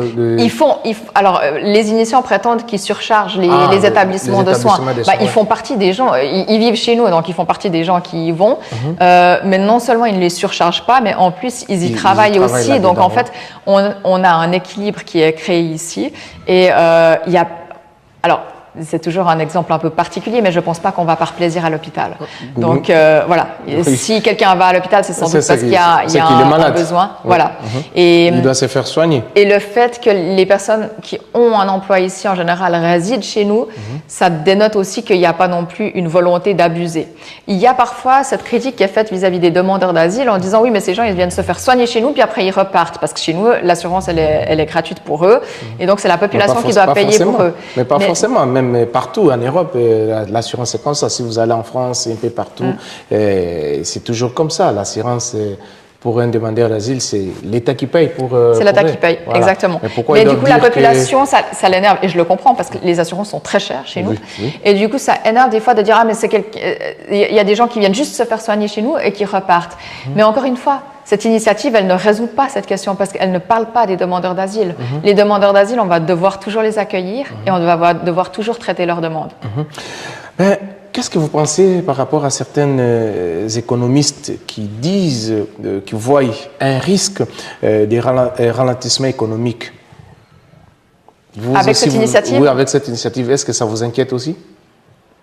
Alors, les initiants prétendent qu'ils surchargent les établissements de soins. Ils font partie des gens, ils vivent chez nous, donc ils font partie des gens qui y vont. Mais non seulement ils ne les surchargent pas, mais en plus ils y travaillent aussi. Donc en fait, on a un équilibre qui est créé ici. Et il y a... Alors, c'est toujours un exemple un peu particulier, mais je ne pense pas qu'on va par plaisir à l'hôpital. Donc voilà, si quelqu'un va à l'hôpital, c'est sans doute parce qu'il y a un besoin. Voilà. Et
il doit se faire soigner.
Et le fait que les personnes qui ont un emploi ici, en général, résident chez nous, ça dénote aussi qu'il n'y a pas non plus une volonté d'abuser. Il y a parfois cette critique qui est faite vis-à-vis des demandeurs d'asile en disant oui, mais ces gens, ils viennent se faire soigner chez nous, puis après ils repartent, parce que chez nous, l'assurance, elle est gratuite pour eux, et donc c'est la population qui doit payer pour eux.
Mais pas forcément, même partout en Europe, l'assurance est comme ça. Si vous allez en France, un peu partout, c'est toujours comme ça. L'assurance, pour un demandeur d'asile, c'est l'État qui paye pour...
c'est l'État qui paye, voilà. Exactement. Mais du coup, la population, ça l'énerve. Et je le comprends, parce que les assurances sont très chères chez nous. Et du coup, ça énerve des fois de dire, ah, mais il y a des gens qui viennent juste se faire soigner chez nous et qui repartent. Mais encore une fois, cette initiative, elle ne résout pas cette question parce qu'elle ne parle pas des demandeurs d'asile. Les demandeurs d'asile, on va devoir toujours les accueillir et on va devoir toujours traiter leurs demandes.
Qu'est-ce que vous pensez par rapport à certains économistes qui disent, qui voient un risque de ralentissement économique?
Avec cette initiative?
Oui, avec cette initiative. Est-ce que ça vous inquiète aussi?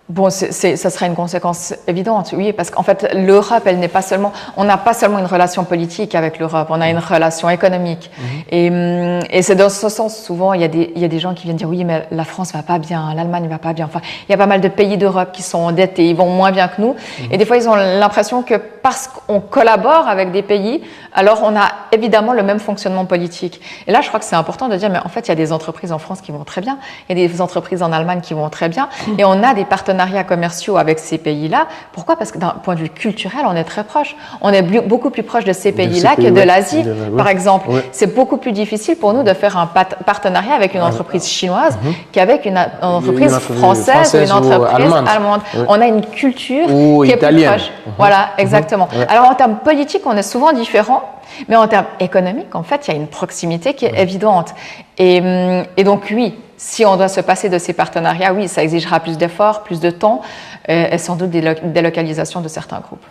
Bon, ça serait une conséquence évidente, oui, parce qu'en fait, l'Europe, elle n'est pas seulement... On n'a pas seulement une relation politique avec l'Europe, on a une relation économique. Et c'est dans ce sens, souvent, il y a des gens qui viennent dire, oui, mais la France va pas bien, l'Allemagne va pas bien. Enfin, il y a pas mal de pays d'Europe qui sont endettés, ils vont moins bien que nous. Et des fois, ils ont l'impression que parce qu'on collabore avec des pays, alors on a évidemment le même fonctionnement politique. Et là, je crois que c'est important de dire, mais en fait, il y a des entreprises en France qui vont très bien, il y a des entreprises en Allemagne qui vont très bien, et on a des partenariats commerciaux avec ces pays-là. Pourquoi? Parce que d'un point de vue culturel, on est très proche. On est beaucoup plus proche de ces pays-là que de l'Asie, par exemple. C'est beaucoup plus difficile pour nous de faire un partenariat avec une entreprise chinoise qu'avec une entreprise française ou une entreprise allemande. On a une culture qui est plus proche. Voilà, exactement. Alors, en termes politiques, on est souvent différents, mais en termes économiques, en fait, il y a une proximité qui est évidente. Et donc, oui, si on doit se passer de ces partenariats, oui, ça exigera plus d'efforts, plus de temps et sans doute des délocalisations de certains groupes.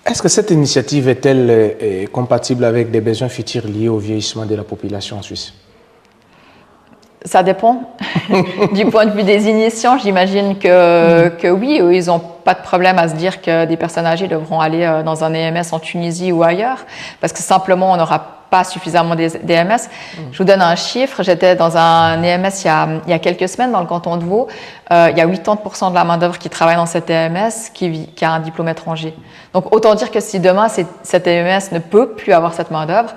Est-ce que cette initiative est-elle compatible avec des besoins futurs liés au vieillissement de la population en Suisse?
Ça dépend. Du point de vue des initiants, j'imagine que oui, eux, ils n'ont pas de problème à se dire que des personnes âgées devront aller dans un EMS en Tunisie ou ailleurs, parce que simplement, on n'aura pas suffisamment d'EMS. Je vous donne un chiffre. J'étais dans un EMS il y a quelques semaines dans le canton de Vaud. Il y a 80% de la main-d'œuvre qui travaille dans cet EMS qui a un diplôme étranger. Donc, autant dire que si demain, cet EMS ne peut plus avoir cette main-d'œuvre,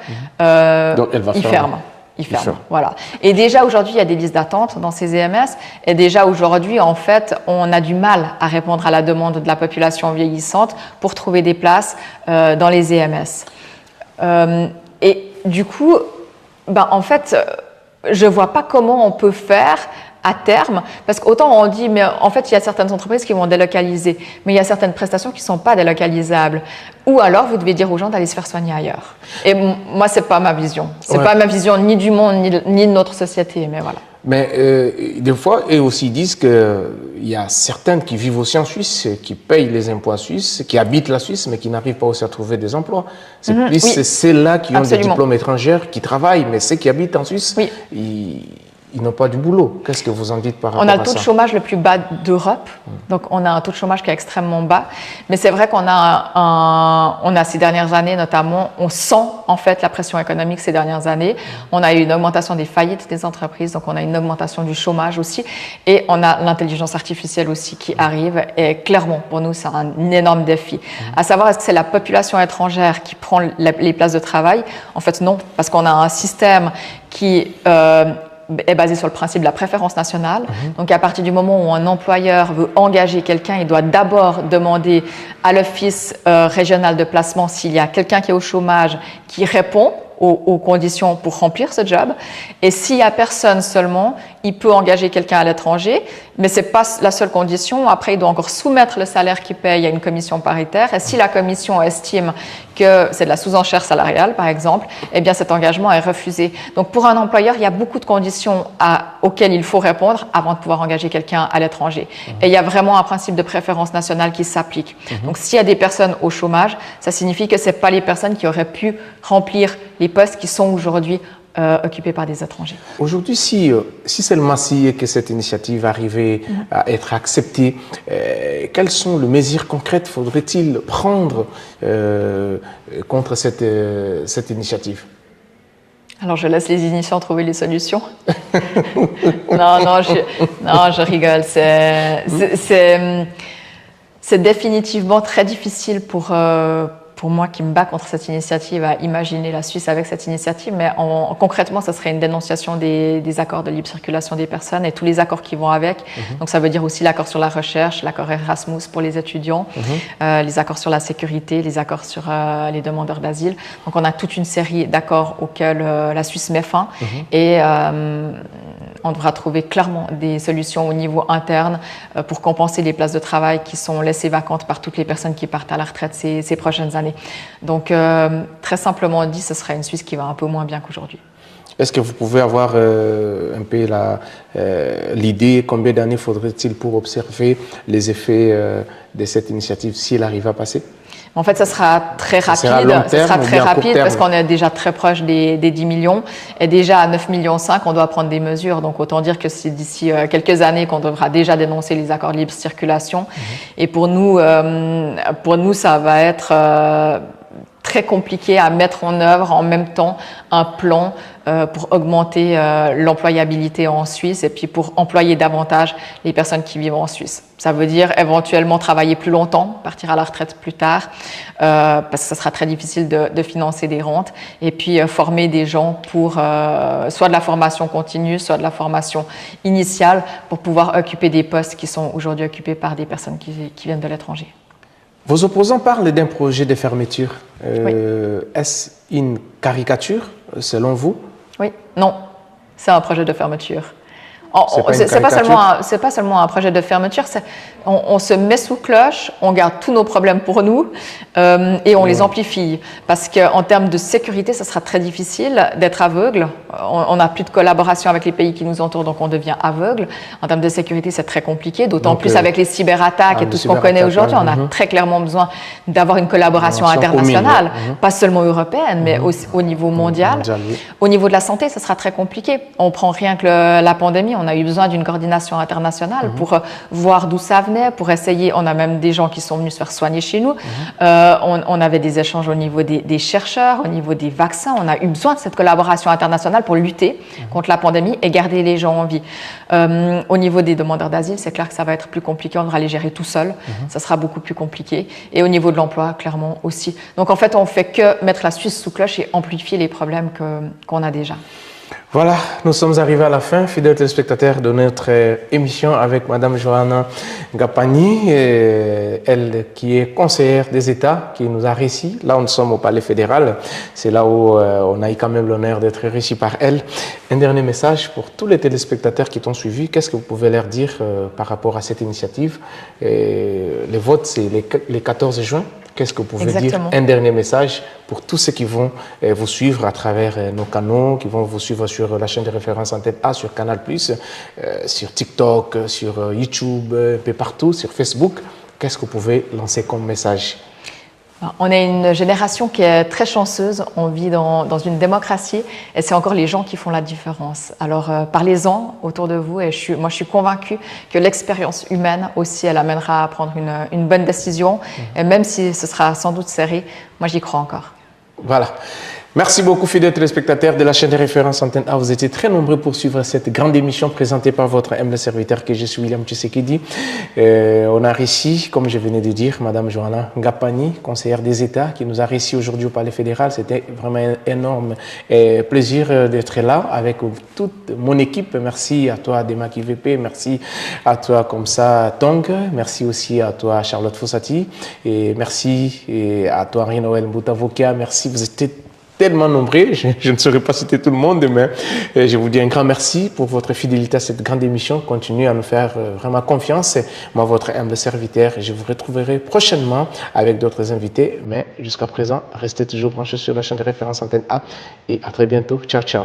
il ferme. Voilà. Et déjà aujourd'hui, il y a des listes d'attente dans ces EMS. Et déjà aujourd'hui, en fait, on a du mal à répondre à la demande de la population vieillissante pour trouver des places dans les EMS. Et du coup, en fait, je ne vois pas comment on peut faire à terme, parce qu'autant on dit, mais en fait, il y a certaines entreprises qui vont délocaliser, mais il y a certaines prestations qui ne sont pas délocalisables. Ou alors, vous devez dire aux gens d'aller se faire soigner ailleurs. Et moi, ce n'est pas ma vision. Ce n'est pas ma vision ni du monde, ni de notre société, mais voilà.
Mais des fois, eux aussi disent qu'il y a certaines qui vivent aussi en Suisse, qui payent les impôts en Suisse, qui habitent la Suisse, mais qui n'arrivent pas aussi à trouver des emplois. C'est plus celles-là qui ont des diplômes étrangers, qui travaillent, mais ceux qui habitent en Suisse, ils n'ont pas du boulot. Qu'est-ce que vous en dites par rapport à ça?
On a le taux de chômage le plus bas d'Europe, donc on a un taux de chômage qui est extrêmement bas. Mais c'est vrai qu'on a ces dernières années notamment, on sent en fait la pression économique ces dernières années. On a eu une augmentation des faillites des entreprises, donc on a une augmentation du chômage aussi. Et on a l'intelligence artificielle aussi qui arrive. Et clairement, pour nous, c'est un énorme défi. À savoir, est-ce que c'est la population étrangère qui prend les places de travail? En fait, non, parce qu'on a un système qui est basé sur le principe de la préférence nationale. Donc, à partir du moment où un employeur veut engager quelqu'un, il doit d'abord demander à l'office régional de placement s'il y a quelqu'un qui est au chômage qui répond aux conditions pour remplir ce job. Et s'il n'y a personne seulement, il peut engager quelqu'un à l'étranger, mais ce n'est pas la seule condition. Après, il doit encore soumettre le salaire qu'il paye à une commission paritaire. Et si la commission estime que c'est de la sous-enchère salariale, par exemple, eh bien cet engagement est refusé. Donc pour un employeur, il y a beaucoup de conditions auxquelles il faut répondre avant de pouvoir engager quelqu'un à l'étranger. Et il y a vraiment un principe de préférence nationale qui s'applique. Donc s'il y a des personnes au chômage, ça signifie que ce n'est pas les personnes qui auraient pu remplir les postes qui sont aujourd'hui occupés par des étrangers.
Aujourd'hui, si seulement si que cette initiative arrivait à être acceptée, quelles sont les mesures concrètes faudrait-il prendre contre cette initiative?
Alors, je laisse les initiants trouver les solutions. Je rigole. C'est définitivement très difficile pour moi qui me bats contre cette initiative à imaginer la Suisse avec cette initiative, mais concrètement, ce serait une dénonciation des accords de libre circulation des personnes et tous les accords qui vont avec. Donc ça veut dire aussi l'accord sur la recherche, l'accord Erasmus pour les étudiants, les accords sur la sécurité, les accords sur les demandeurs d'asile. Donc on a toute une série d'accords auxquels la Suisse met fin et on devra trouver clairement des solutions au niveau interne pour compenser les places de travail qui sont laissées vacantes par toutes les personnes qui partent à la retraite ces prochaines années. Donc, très simplement dit, ce sera une Suisse qui va un peu moins bien qu'aujourd'hui.
Est-ce que vous pouvez avoir un peu l'idée combien d'années faudrait-il pour observer les effets de cette initiative si elle arrive à passer?
En fait, ça sera très rapide. Ça sera très rapide parce qu'on est déjà très proche des 10 millions. Et déjà à 9,5 millions, on doit prendre des mesures. Donc, autant dire que c'est d'ici quelques années qu'on devra déjà dénoncer les accords de libre circulation. Et pour nous, ça va être très compliqué à mettre en œuvre en même temps un plan pour augmenter l'employabilité en Suisse et puis pour employer davantage les personnes qui vivent en Suisse. Ça veut dire éventuellement travailler plus longtemps, partir à la retraite plus tard, parce que ça sera très difficile de financer des rentes, et puis former des gens pour soit de la formation continue, soit de la formation initiale pour pouvoir occuper des postes qui sont aujourd'hui occupés par des personnes qui viennent de l'étranger.
Vos opposants parlent d'un projet de fermeture. Est-ce une caricature, selon vous?
Oui, non, c'est un projet de fermeture. C'est pas seulement un projet de fermeture, on se met sous cloche, on garde tous nos problèmes pour nous et on les amplifie. Parce qu'en termes de sécurité, ça sera très difficile d'être aveugle. On n'a plus de collaboration avec les pays qui nous entourent, donc on devient aveugle. En termes de sécurité, c'est très compliqué, d'autant plus avec les cyberattaques et tout ce qu'on connaît aujourd'hui. On a très clairement besoin d'avoir une collaboration internationale, pas seulement européenne, mais aussi au niveau mondial. Au niveau de la santé, ça sera très compliqué. On prend rien que la pandémie. On a eu besoin d'une coordination internationale pour voir d'où ça venait, pour essayer. On a même des gens qui sont venus se faire soigner chez nous. On avait des échanges au niveau des chercheurs, au niveau des vaccins. On a eu besoin de cette collaboration internationale pour lutter contre la pandémie et garder les gens en vie. Au niveau des demandeurs d'asile, c'est clair que ça va être plus compliqué. On devra les gérer tout seul. Ça sera beaucoup plus compliqué. Et au niveau de l'emploi, clairement aussi. Donc en fait, on ne fait que mettre la Suisse sous cloche et amplifier les problèmes qu'on a déjà.
Voilà, nous sommes arrivés à la fin, fidèles téléspectateurs, de notre émission avec Madame Johanna Gapani, elle qui est conseillère des États, qui nous a réussi. Là, nous sommes au Palais fédéral, c'est là où on a eu quand même l'honneur d'être réussi par elle. Un dernier message pour tous les téléspectateurs qui t'ont suivi, qu'est-ce que vous pouvez leur dire par rapport à cette initiative? Les votes, c'est les 14 juin. Qu'est-ce que vous pouvez dire? Un dernier message pour tous ceux qui vont vous suivre à travers nos canaux, qui vont vous suivre sur la chaîne de référence Antenne A, sur Canal+, sur TikTok, sur YouTube, un peu partout, sur Facebook. Qu'est-ce que vous pouvez lancer comme message?
On est une génération qui est très chanceuse, on vit dans une démocratie et c'est encore les gens qui font la différence. Alors parlez-en autour de vous et moi je suis convaincue que l'expérience humaine aussi elle amènera à prendre une bonne décision et même si ce sera sans doute serré, moi j'y crois encore.
Voilà. Merci beaucoup, fidèles téléspectateurs de la chaîne de référence Antenne A. Vous étiez très nombreux pour suivre cette grande émission présentée par votre humble serviteur que je suis William Tshisekedi. On a réussi, comme je venais de dire, Madame Johanna Gapani, conseillère des États, qui nous a réussi aujourd'hui au Palais fédéral. C'était vraiment un énorme plaisir d'être là avec toute mon équipe. Merci à toi, Demak IVP. Merci à toi, comme ça, Tong. Merci aussi à toi, Charlotte Fossati. Et merci à toi, Rinoël Boutavokia. Merci, vous étiez tellement nombreux, je ne saurais pas citer tout le monde, mais je vous dis un grand merci pour votre fidélité à cette grande émission. Continuez à nous faire vraiment confiance. Moi, votre humble serviteur, je vous retrouverai prochainement avec d'autres invités. Mais jusqu'à présent, restez toujours branchés sur la chaîne de référence Antenne A et à très bientôt. Ciao, ciao.